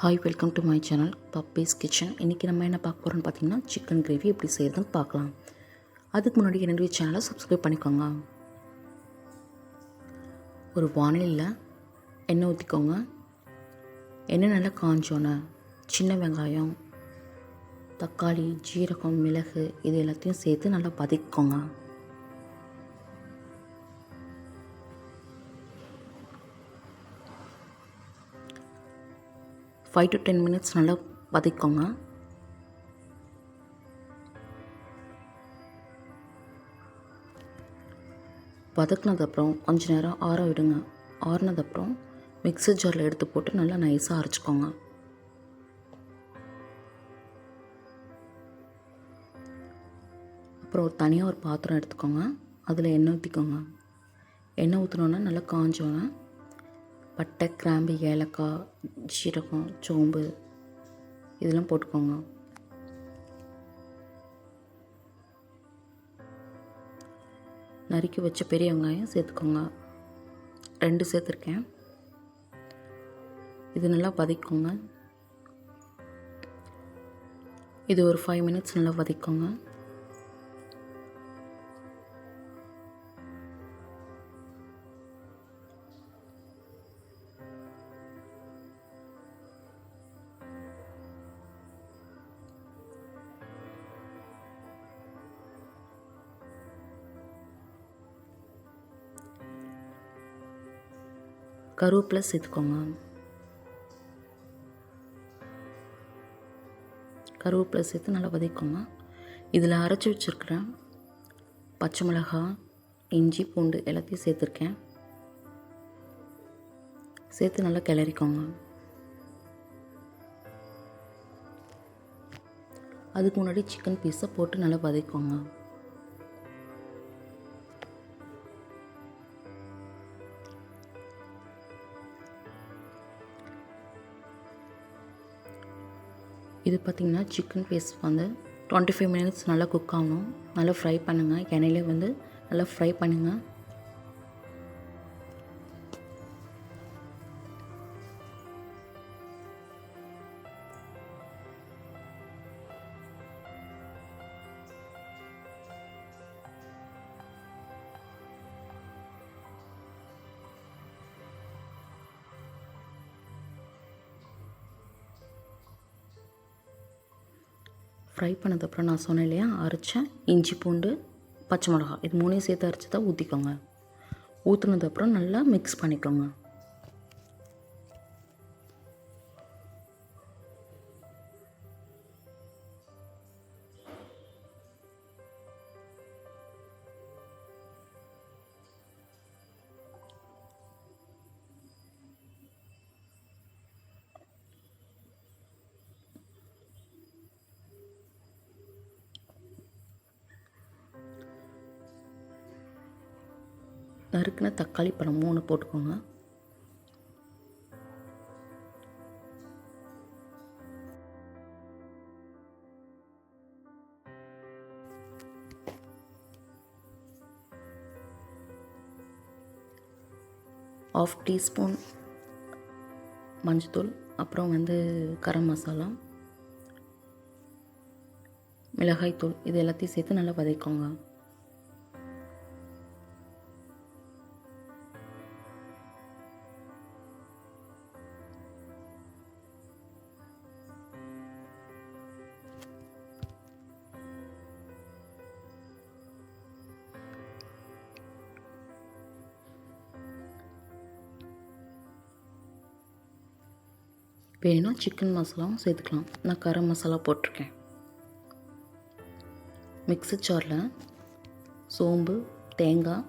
Hi, welcome to my channel puppies kitchen. இன்றைக்கி நம்ம என்ன பார்க்க போகிறோன்னு பார்த்தீங்கன்னா, சிக்கன் கிரேவி எப்படி செய்கிறதுன்னு பார்க்கலாம். அதுக்கு முன்னாடி என்னுடைய சேனலை சப்ஸ்கிரைப் பண்ணிக்கோங்க. ஒரு வானிலையில் எண்ணெய் ஊற்றிக்கோங்க. எண்ணெய் நல்லா காஞ்சோன்னே சின்ன வெங்காயம், தக்காளி, ஜீரகம், மிளகு இது எல்லாத்தையும் சேர்த்து நல்லா வதக்கிக்கோங்க. ஃபைவ் டு 10 மினிட்ஸ் நல்லா வதக்கிக்கோங்க. வதக்கினதுக்கப்புறம் கொஞ்ச நேரம் ஆற விடுங்க. ஆறினதுக்கப்புறம் மிக்ஸி ஜாரில் எடுத்து போட்டு நல்லா நைஸாக அரைச்சிக்கோங்க. அப்புறம் தனியாக ஒரு பாத்திரம் எடுத்துக்கோங்க. அதில் எண்ணெய் ஊற்றிக்கோங்க. எண்ணெய் ஊற்றினோன்னா நல்லா காஞ்சோன்னே பட்டை, கிராம்பு, ஏலக்காய், ஜீரகம், சோம்பு இதெல்லாம் போட்டுக்கோங்க. நறுக்கி வச்ச பெரிய வெங்காயம் சேர்த்துக்கோங்க. 2 சேர்த்துருக்கேன். இது நல்லா வதக்கிக்கோங்க. இது ஒரு 5 மினிட்ஸ் நல்லா வதக்கிக்கோங்க. கருவேப்பிலை சேர்த்துக்கோங்க. கருவேப்பிலை சேர்த்து நல்லா வதக்கிக்கோங்க. இதில் அரைச்சி வச்சுருக்கிறேன் பச்சை மிளகாய், இஞ்சி, பூண்டு எல்லாத்தையும் சேர்த்துருக்கேன். சேர்த்து நல்லா கிளறிக்கோங்க. அதுக்கு முன்னாடி சிக்கன் பீஸை போட்டு நல்லா வதக்கிக்கோங்க. இது பார்த்திங்கன்னா சிக்கன் பீஸ் வந்து 25 மினிட்ஸ் நல்லா குக் ஆகணும். நல்லா ஃப்ரை பண்ணுங்கள். எண்ணெயிலே வந்து நல்லா ஃப்ரை பண்ணுங்கள். ஃப்ரை பண்ணதுக்கப்புறம் நான் சொன்னேன் இல்லையா, அரைச்சேன் இஞ்சி, பூண்டு, பச்சை மிளகா இது 3 சேர்த்து அரைச்சி தான் ஊற்றிக்கோங்க. ஊற்றுனதுக்கப்புறம் நல்லா மிக்ஸ் பண்ணிக்கோங்க. நறுக்கின தக்காளி பழம் 3 போட்டுக்கோங்க. ½ டீஸ்பூன் மஞ்சத்தூள், அப்புறம் வந்து கரம் மசாலா, மிளகாய்த்தூள் இது எல்லாத்தையும் சேர்த்து நல்லா வதக்கிக்கோங்க. வேணும்னா சிக்கன் மசாலாவும் சேர்த்துக்கலாம். நான் கரம் மசாலா போட்டிருக்கேன். மிக்ஸி ஜாரில் சோம்பு, தேங்காய்,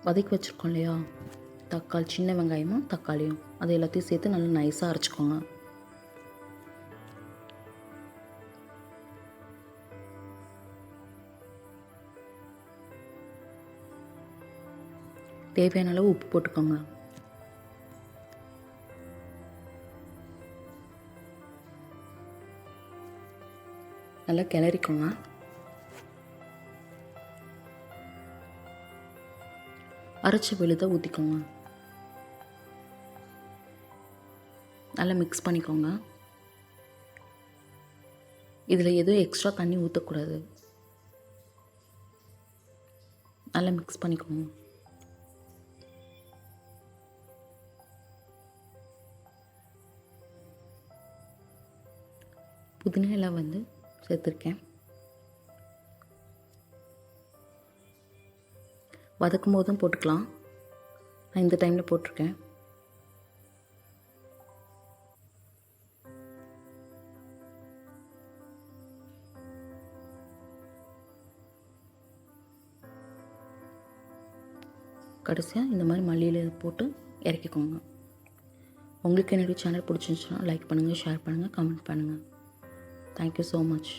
வதக்கி வச்சுருக்கோம் இல்லையா தக்காளி, சின்ன வெங்காயமும் தக்காளியும் அது எல்லாத்தையும் சேர்த்து நல்லா நைஸாக அரைச்சிக்கோங்க. தேவையான அளவு உப்பு போட்டுக்கோங்க. நல்லா கிளறிக்கோங்க. அரைச்சி விழுத ஊற்றிக்கோங்க. நல்லா மிக்ஸ் பண்ணிக்கோங்க. இதில் எதுவும் எக்ஸ்ட்ரா தண்ணி ஊற்றக்கூடாது. நல்லா மிக்ஸ் பண்ணிக்கோங்க. புதினா இலை வந்து சேர்த்துருக்கேன். வதக்கும் போதும் போட்டுக்கலாம். நான் இந்த டைமில் போட்டிருக்கேன். கடைசியாக இந்த மாதிரி மல்லியில் போட்டு இறக்கிக்கோங்க. உங்களுக்கு என்னுடைய சேனல் பிடிச்சிருந்துச்சுன்னா லைக் பண்ணுங்கள், ஷேர் பண்ணுங்கள், கமெண்ட் பண்ணுங்கள். Thank you so much.